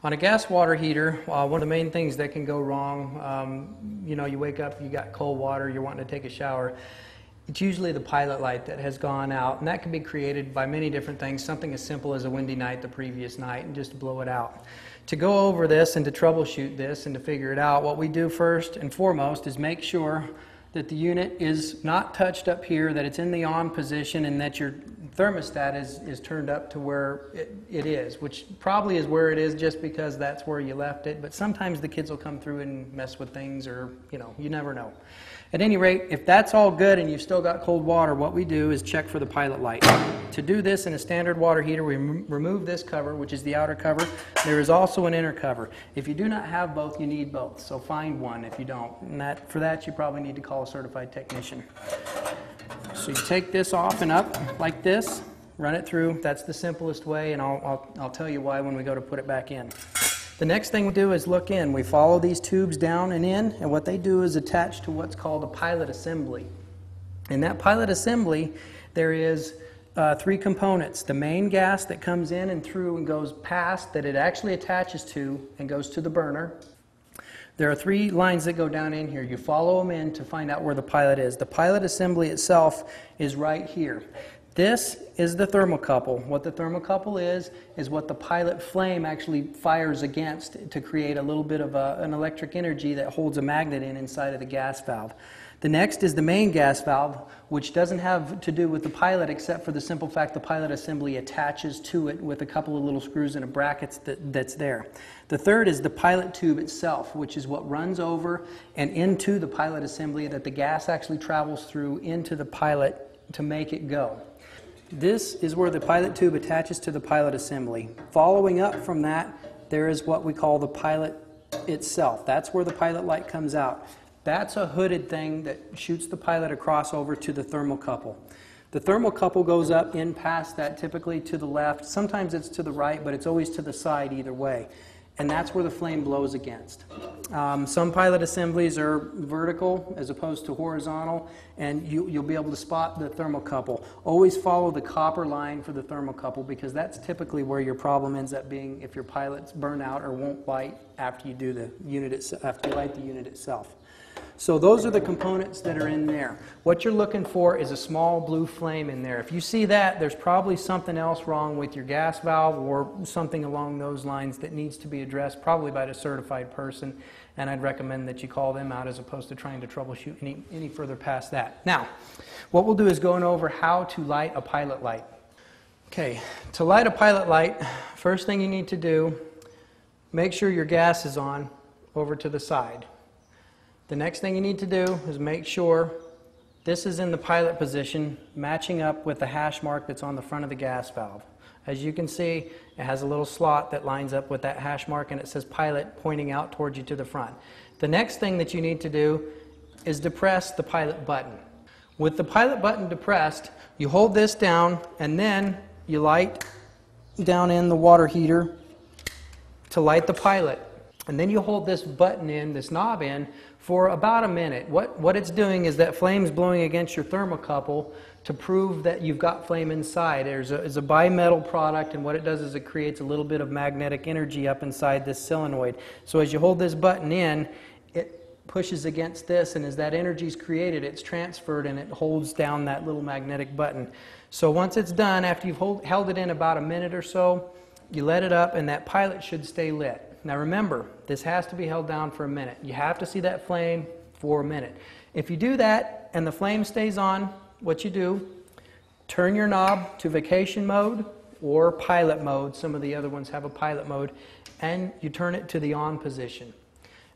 On a gas water heater, one of the main things that can go wrong, you wake up, you got cold water, you're wanting to take a shower. It's usually the pilot light that has gone out, and that can be created by many different things, something as simple as a windy night the previous night and just blow it out. To go over this and to troubleshoot this and to figure it out, what we do first and foremost is make sure that the unit is not touched up here, that it's in the on position, and that your thermostat is turned up to where it is, which probably is where it is just because that's where you left it, but sometimes the kids will come through and mess with things, or you never know. At any rate, if that's all good and you've still got cold water, what we do is check for the pilot light. To do this in a standard water heater, we remove this cover, which is the outer cover. There is also an inner cover. If you do not have both, you need both, so find one if you don't. And for that, you probably need to call a certified technician. So you take this off and up like this, run it through. That's the simplest way, and I'll tell you why when we go to put it back in. The next thing we do is look in. We follow these tubes down and in, and what they do is attach to what's called a pilot assembly. In that pilot assembly, there is 3 components. The main gas that comes in and through and goes past, that it actually attaches to and goes to the burner. There are 3 lines that go down in here. You follow them in to find out where the pilot is. The pilot assembly itself is right here. This is the thermocouple. What the thermocouple is what the pilot flame actually fires against to create a little bit of an electric energy that holds a magnet inside of the gas valve. The next is the main gas valve, which doesn't have to do with the pilot except for the simple fact the pilot assembly attaches to it with a couple of little screws and a bracket that's there. The third is the pilot tube itself, which is what runs over and into the pilot assembly that the gas actually travels through into the pilot to make it go. This is where the pilot tube attaches to the pilot assembly. Following up from that, there is what we call the pilot itself. That's where the pilot light comes out. That's a hooded thing that shoots the pilot across over to the thermocouple. The thermocouple goes up in past that, typically to the left. Sometimes it's to the right, but it's always to the side either way. And that's where the flame blows against. Some pilot assemblies are vertical as opposed to horizontal, and you'll be able to spot the thermocouple. Always follow the copper line for the thermocouple, because that's typically where your problem ends up being if your pilots burn out or won't light after you do the unit after you light the unit itself. So those are the components that are in there. What you're looking for is a small blue flame in there. If you see that, there's probably something else wrong with your gas valve or something along those lines that needs to be addressed, probably by a certified person, and I'd recommend that you call them out as opposed to trying to troubleshoot any further past that. Now, what we'll do is going over how to light a pilot light. Okay, to light a pilot light, first thing you need to do, make sure your gas is on over to the side. The next thing you need to do is make sure this is in the pilot position, matching up with the hash mark that's on the front of the gas valve. As you can see, it has a little slot that lines up with that hash mark, and it says pilot pointing out towards you to the front. The next thing that you need to do is depress the pilot button. With the pilot button depressed, you hold this down, and then you light down in the water heater to light the pilot. And then you hold this button in, this knob in, for about a minute. What it's doing is that flame's blowing against your thermocouple to prove that you've got flame inside. It's a bimetal product, and what it does is it creates a little bit of magnetic energy up inside this solenoid. So as you hold this button in, it pushes against this, and as that energy is created, it's transferred and it holds down that little magnetic button. So once it's done, after you've held it in about a minute or so, you let it up, and that pilot should stay lit. Now remember, this has to be held down for a minute. You have to see that flame for a minute. If you do that and the flame stays on, what you do, turn your knob to vacation mode or pilot mode. Some of the other ones have a pilot mode, and you turn it to the on position.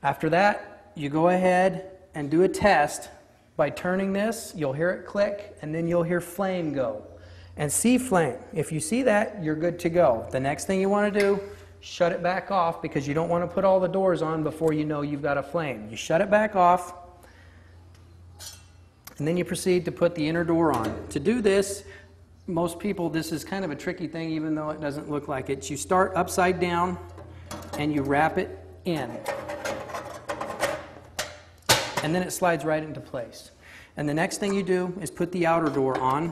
After that, you go ahead and do a test by turning this. You'll hear it click, and then you'll hear flame go and see flame. If you see that, you're good to go. The next thing you want to do, shut it back off, because you don't want to put all the doors on before you know you've got a flame. You shut it back off, and then you proceed to put the inner door on. To do this, most people, this is kind of a tricky thing, even though it doesn't look like it. You start upside down and you wrap it in, and then it slides right into place. And the next thing you do is put the outer door on.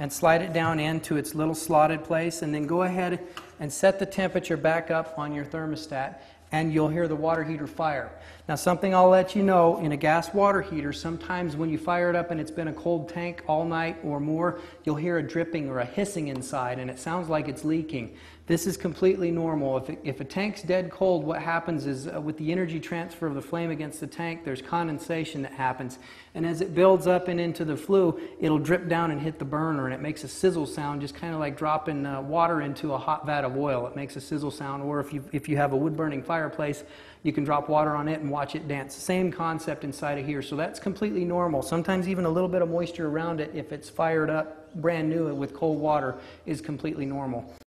and slide it down into its little slotted place, and then go ahead and set the temperature back up on your thermostat, and you'll hear the water heater fire. Now, something I'll let you know, in a gas water heater, sometimes when you fire it up and it's been a cold tank all night or more, you'll hear a dripping or a hissing inside, and it sounds like it's leaking. This is completely normal. If a tank's dead cold, what happens is with the energy transfer of the flame against the tank, there's condensation that happens. And as it builds up and into the flue, it'll drip down and hit the burner, and it makes a sizzle sound, just kind of like dropping water into a hot vat of oil. It makes a sizzle sound. Or if you have a wood-burning fireplace, you can drop water on it and watch it dance. Same concept inside of here. So that's completely normal. Sometimes even a little bit of moisture around it, if it's fired up brand new with cold water, is completely normal.